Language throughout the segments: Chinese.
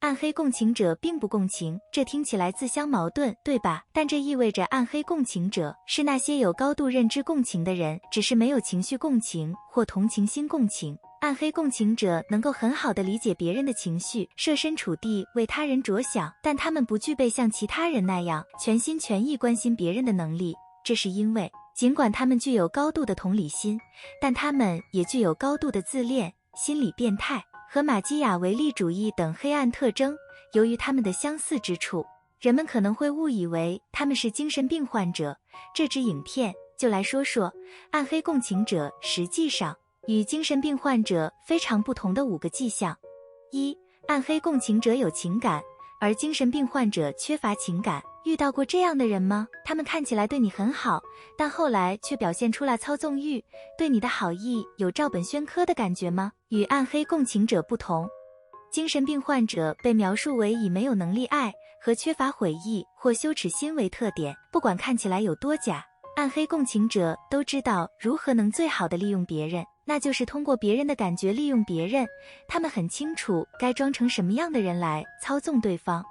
暗黑共情者并不共情，这听起来自相矛盾，对吧？但这意味着暗黑共情者是那些有高度认知共情的人，只是没有情绪共情或同情心共情。暗黑共情者能够很好地理解别人的情绪，设身处地为他人着想，但他们不具备像其他人那样全心全意关心别人的能力。这是因为，尽管他们具有高度的同理心，但他们也具有高度的自恋、心理变态和马基雅维利主义等黑暗特征。由于他们的相似之处，人们可能会误以为他们是精神病患者。这支影片就来说说暗黑共情者实际上与精神病患者非常不同的5个迹象。1. 暗黑共情者有情感，而精神病患者缺乏情感。遇到过这样的人吗？他们看起来对你很好，但后来却表现出了操纵欲，对你的好意有照本宣科的感觉吗？与暗黑共情者不同，精神病患者被描述为以没有能力爱和缺乏悔意或羞耻心为特点，不管看起来有多假。暗黑共情者都知道如何能最好的利用别人，那就是通过别人的感觉利用别人。他们很清楚该装成什么样的人来操纵对方。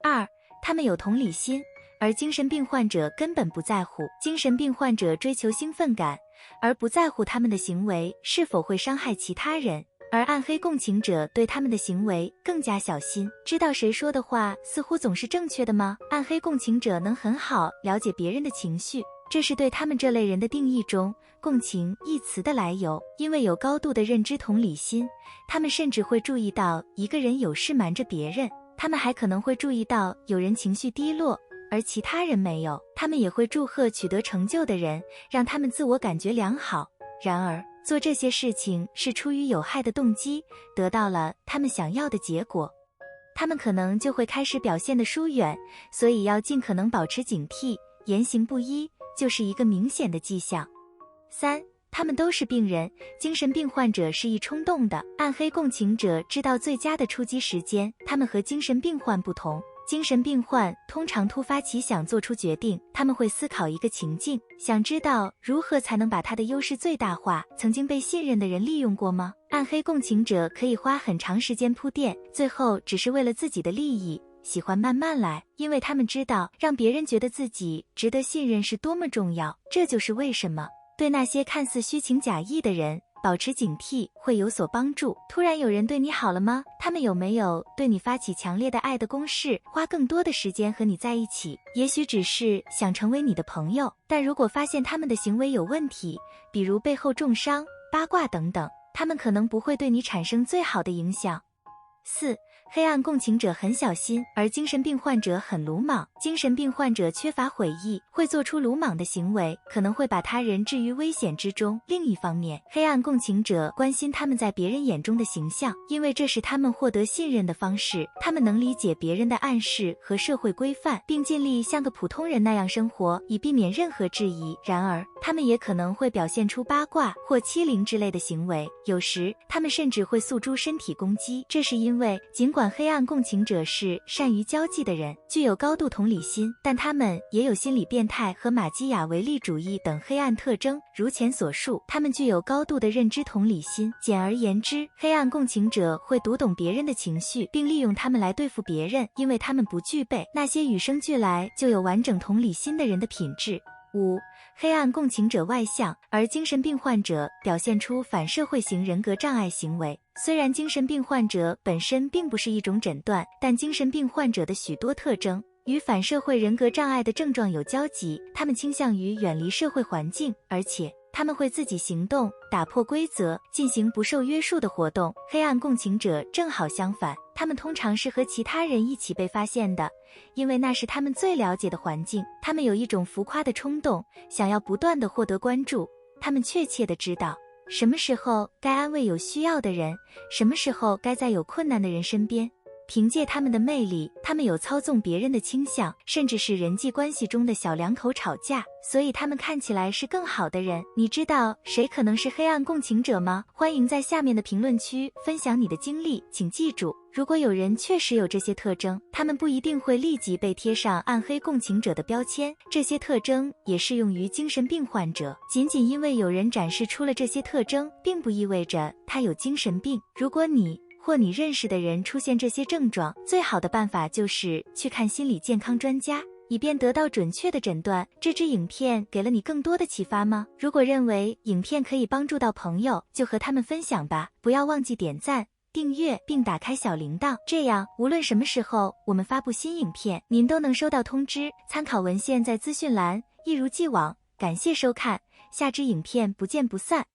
2. 他们有同理心，而精神病患者根本不在乎。精神病患者追求兴奋感，而不在乎他们的行为是否会伤害其他人。而暗黑共情者对他们的行为更加小心，知道谁说的话似乎总是正确的吗？暗黑共情者能很好了解别人的情绪，这是对他们这类人的定义中共情一词的来由。因为有高度的认知同理心，他们甚至会注意到一个人有事瞒着别人，他们还可能会注意到有人情绪低落，而其他人没有。他们也会祝贺取得成就的人，让他们自我感觉良好。然而，做这些事情是出于有害的动机，得到了他们想要的结果，他们可能就会开始表现得疏远，所以要尽可能保持警惕。言行不一就是一个明显的迹象。3. 他们都是病人，精神病患者是易冲动的，暗黑共情者知道最佳的出击时间。他们和精神病患不同，精神病患通常突发奇想做出决定，他们会思考一个情境，想知道如何才能把他的优势最大化。曾经被信任的人利用过吗？暗黑共情者可以花很长时间铺垫，最后只是为了自己的利益，喜欢慢慢来，因为他们知道让别人觉得自己值得信任是多么重要。这就是为什么对那些看似虚情假意的人保持警惕会有所帮助。突然有人对你好了吗？他们有没有对你发起强烈的爱的攻势，花更多的时间和你在一起？也许只是想成为你的朋友，但如果发现他们的行为有问题，比如背后重伤、八卦等等，他们可能不会对你产生最好的影响。4. 黑暗共情者很小心，而精神病患者很鲁莽。精神病患者缺乏悔意，会做出鲁莽的行为，可能会把他人置于危险之中。另一方面，黑暗共情者关心他们在别人眼中的形象，因为这是他们获得信任的方式。他们能理解别人的暗示和社会规范，并尽力像个普通人那样生活，以避免任何质疑。然而，他们也可能会表现出八卦或欺凌之类的行为，有时他们甚至会诉诸身体攻击。这是因为，尽管黑暗共情者是善于交际的人，具有高度同理心，但他们也有心理变态和马基雅维利主义等黑暗特征。如前所述，他们具有高度的认知同理心。简而言之，黑暗共情者会读懂别人的情绪，并利用他们来对付别人，因为他们不具备那些与生俱来就有完整同理心的人的品质。5. 黑暗共情者外向，而精神病患者表现出反社会型人格障碍行为。虽然精神病患者本身并不是一种诊断，但精神病患者的许多特征与反社会人格障碍的症状有交集。他们倾向于远离社会环境，而且他们会自己行动，打破规则，进行不受约束的活动。黑暗共情者正好相反，他们通常是和其他人一起被发现的，因为那是他们最了解的环境。他们有一种浮夸的冲动，想要不断地获得关注。他们确切地知道什么时候该安慰有需要的人，什么时候该在有困难的人身边。凭借他们的魅力，他们有操纵别人的倾向，甚至是人际关系中的小两口吵架，所以他们看起来是更好的人。你知道谁可能是黑暗共情者吗？欢迎在下面的评论区分享你的经历。请记住，如果有人确实有这些特征，他们不一定会立即被贴上暗黑共情者的标签。这些特征也适用于精神病患者。仅仅因为有人展示出了这些特征，并不意味着他有精神病。如果你或你认识的人出现这些症状，最好的办法就是去看心理健康专家，以便得到准确的诊断。这支影片给了你更多的启发吗？如果认为影片可以帮助到朋友，就和他们分享吧。不要忘记点赞、订阅并打开小铃铛，这样无论什么时候我们发布新影片，您都能收到通知。参考文献在资讯栏，一如既往。感谢收看，下支影片不见不散。